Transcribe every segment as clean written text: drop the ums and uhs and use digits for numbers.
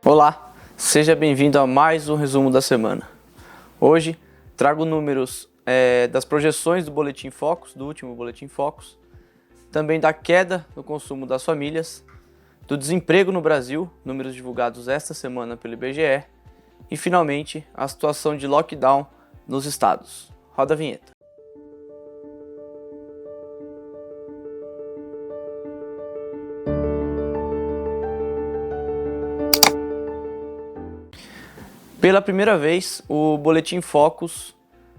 Olá, seja bem-vindo a mais um resumo da semana. Hoje trago números das projeções do Boletim Focus, do último Boletim Focus, também da queda no consumo das famílias, do desemprego no Brasil, números divulgados esta semana pelo IBGE, e finalmente a situação de lockdown nos estados. Roda a vinheta. Pela primeira vez, o Boletim Focus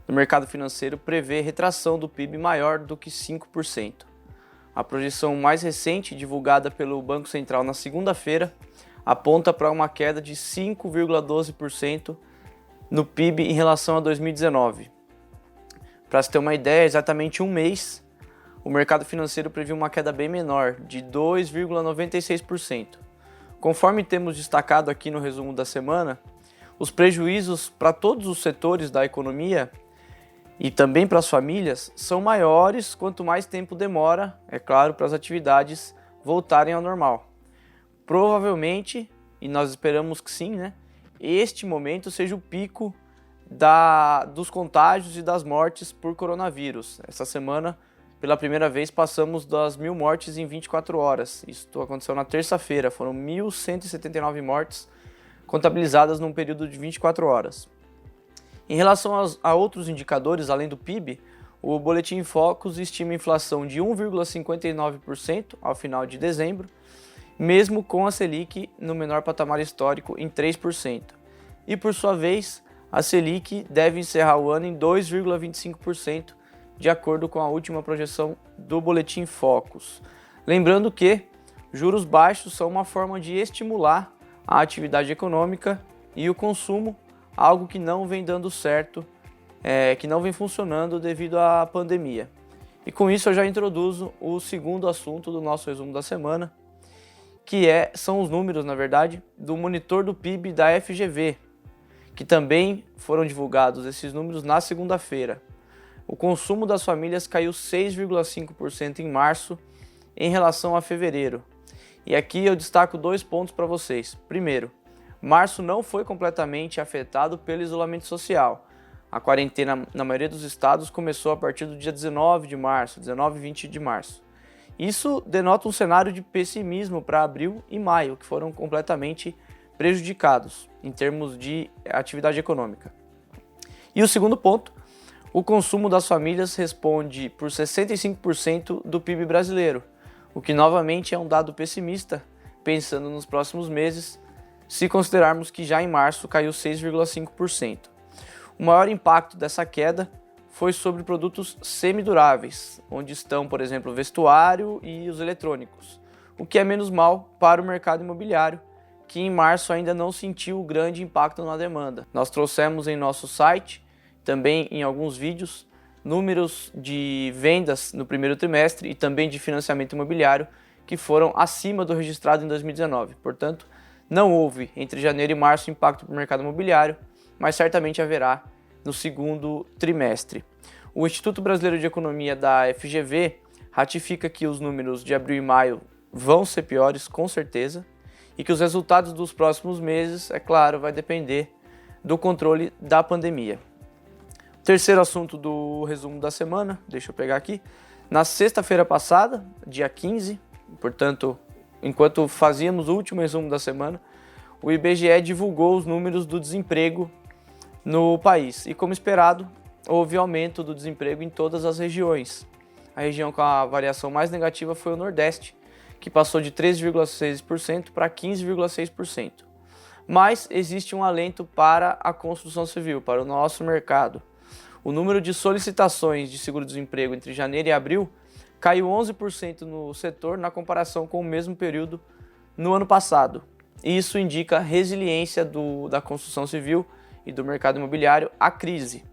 do mercado financeiro prevê retração do PIB maior do que 5%. A projeção mais recente, divulgada pelo Banco Central na segunda-feira, aponta para uma queda de 5,12% no PIB em relação a 2019. Para se ter uma ideia, exatamente um mês, o mercado financeiro previu uma queda bem menor, de 2,96%. Conforme temos destacado aqui no resumo da semana, os prejuízos para todos os setores da economia e também para as famílias são maiores quanto mais tempo demora, é claro, para as atividades voltarem ao normal. Provavelmente, e nós esperamos que sim, este momento seja o pico dos contágios e das mortes por coronavírus. Essa semana, pela primeira vez, passamos das 1.000 mortes em 24 horas. Isso aconteceu na terça-feira, foram 1.179 mortes contabilizadas num período de 24 horas. Em relação a outros indicadores, além do PIB, o Boletim Focus estima a inflação de 1,59% ao final de dezembro, mesmo com a Selic no menor patamar histórico em 3%. E, por sua vez, a Selic deve encerrar o ano em 2,25%, de acordo com a última projeção do Boletim Focus. Lembrando que juros baixos são uma forma de estimular a atividade econômica e o consumo, algo que não vem dando certo, que não vem funcionando devido à pandemia. E com isso eu já introduzo o segundo assunto do nosso resumo da semana, que são os números, na verdade, do monitor do PIB da FGV, que também foram divulgados esses números na segunda-feira. O consumo das famílias caiu 6,5% em março em relação a fevereiro. E aqui eu destaco 2 pontos para vocês. Primeiro, março não foi completamente afetado pelo isolamento social. A quarentena na maioria dos estados começou a partir do dia 19 de março, 19 e 20 de março. Isso denota um cenário de pessimismo para abril e maio, que foram completamente prejudicados em termos de atividade econômica. E o segundo ponto, o consumo das famílias responde por 65% do PIB brasileiro, o que novamente é um dado pessimista, pensando nos próximos meses, se considerarmos que já em março caiu 6,5%. O maior impacto dessa queda foi sobre produtos semiduráveis, onde estão, por exemplo, o vestuário e os eletrônicos, o que é menos mal para o mercado imobiliário, que em março ainda não sentiu o grande impacto na demanda. Nós trouxemos em nosso site, também em alguns vídeos, números de vendas no primeiro trimestre e também de financiamento imobiliário que foram acima do registrado em 2019. Portanto, não houve entre janeiro e março impacto para o mercado imobiliário, mas certamente haverá no segundo trimestre. O Instituto Brasileiro de Economia da FGV ratifica que os números de abril e maio vão ser piores, com certeza, e que os resultados dos próximos meses, é claro, vai depender do controle da pandemia. Terceiro assunto do resumo da semana, deixa eu pegar aqui. Na sexta-feira passada, dia 15, portanto, enquanto fazíamos o último resumo da semana, o IBGE divulgou os números do desemprego no país. E como esperado, houve aumento do desemprego em todas as regiões. A região com a variação mais negativa foi o Nordeste, que passou de 13,6% para 15,6%. Mas existe um alento para a construção civil, para o nosso mercado. O número de solicitações de seguro-desemprego entre janeiro e abril caiu 11% no setor na comparação com o mesmo período no ano passado. E isso indica resiliência da construção civil e do mercado imobiliário à crise.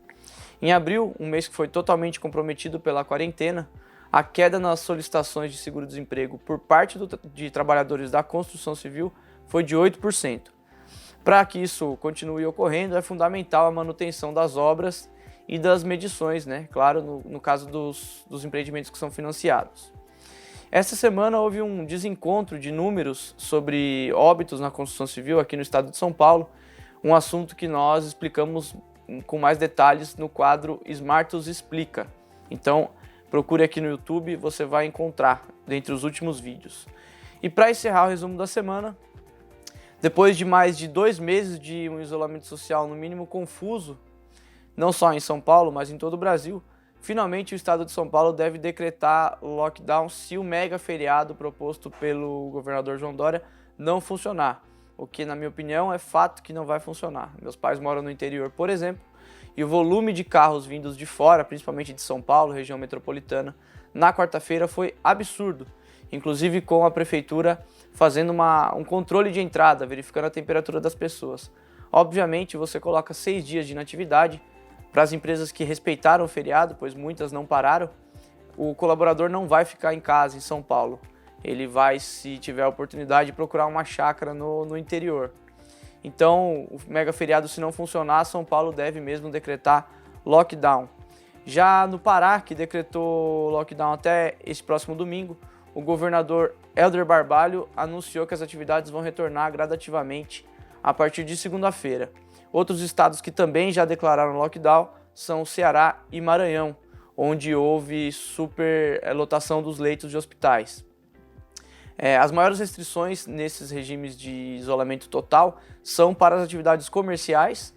Em abril, um mês que foi totalmente comprometido pela quarentena, a queda nas solicitações de seguro-desemprego por parte de trabalhadores da construção civil foi de 8%. Para que isso continue ocorrendo, é fundamental a manutenção das obras e das medições, claro, no caso dos empreendimentos que são financiados. Essa semana houve um desencontro de números sobre óbitos na construção civil aqui no estado de São Paulo, um assunto que nós explicamos com mais detalhes no quadro Smartus Explica. Então, procure aqui no YouTube, você vai encontrar dentre os últimos vídeos. E para encerrar o resumo da semana, depois de mais de 2 meses de um isolamento social no mínimo confuso, não só em São Paulo, mas em todo o Brasil, finalmente o estado de São Paulo deve decretar lockdown se o mega feriado proposto pelo governador João Dória não funcionar. O que, na minha opinião, é fato que não vai funcionar. Meus pais moram no interior, por exemplo, e o volume de carros vindos de fora, principalmente de São Paulo, região metropolitana, na quarta-feira foi absurdo, inclusive com a prefeitura fazendo um controle de entrada, verificando a temperatura das pessoas. Obviamente, você coloca 6 dias de inatividade. Para as empresas que respeitaram o feriado, pois muitas não pararam, o colaborador não vai ficar em casa, em São Paulo. Ele vai, se tiver a oportunidade, procurar uma chácara no interior. Então, o mega feriado, se não funcionar, São Paulo deve mesmo decretar lockdown. Já no Pará, que decretou lockdown até esse próximo domingo, o governador Helder Barbalho anunciou que as atividades vão retornar gradativamente a partir de segunda-feira. Outros estados que também já declararam lockdown são o Ceará e Maranhão, onde houve superlotação dos leitos de hospitais. As maiores restrições nesses regimes de isolamento total são para as atividades comerciais,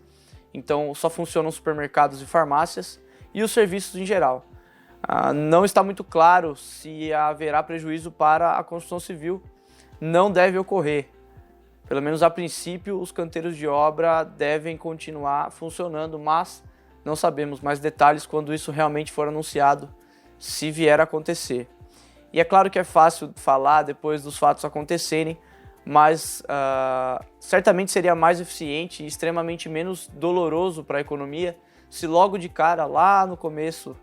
então só funcionam supermercados e farmácias, e os serviços em geral. Não está muito claro se haverá prejuízo para a construção civil, não deve ocorrer. Pelo menos a princípio, os canteiros de obra devem continuar funcionando, mas não sabemos mais detalhes quando isso realmente for anunciado, se vier a acontecer. E é claro que é fácil falar depois dos fatos acontecerem, mas certamente seria mais eficiente e extremamente menos doloroso para a economia se logo de cara, lá no começo,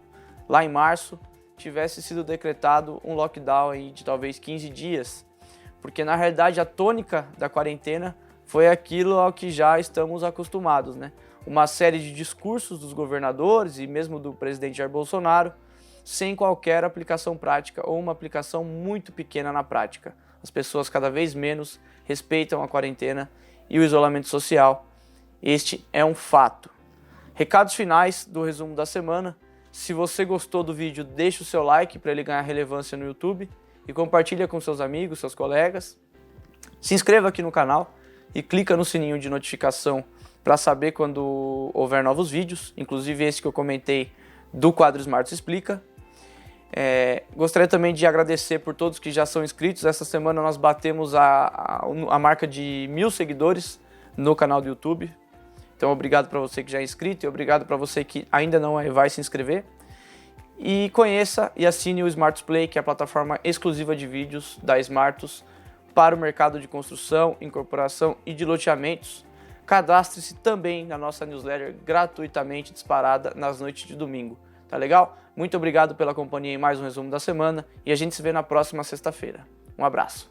lá em março, tivesse sido decretado um lockdown aí de talvez 15 dias, porque na realidade a tônica da quarentena foi aquilo ao que já estamos acostumados, né? Uma série de discursos dos governadores e mesmo do presidente Jair Bolsonaro, sem qualquer aplicação prática ou uma aplicação muito pequena na prática. As pessoas cada vez menos respeitam a quarentena e o isolamento social. Este é um fato. Recados finais do resumo da semana. Se você gostou do vídeo, deixe o seu like para ele ganhar relevância no YouTube e compartilha com seus amigos, seus colegas. Se inscreva aqui no canal e clica no sininho de notificação para saber quando houver novos vídeos, inclusive esse que eu comentei do quadro Smartus Explica. Gostaria também de agradecer por todos que já são inscritos. Essa semana nós batemos a marca de 1000 seguidores no canal do YouTube. Então obrigado para você que já é inscrito e obrigado para você que ainda não vai se inscrever. E conheça e assine o Smartus Play, que é a plataforma exclusiva de vídeos da Smartus para o mercado de construção, incorporação e de loteamentos. Cadastre-se também na nossa newsletter gratuitamente disparada nas noites de domingo. Tá legal? Muito obrigado pela companhia em mais um resumo da semana e a gente se vê na próxima sexta-feira. Um abraço.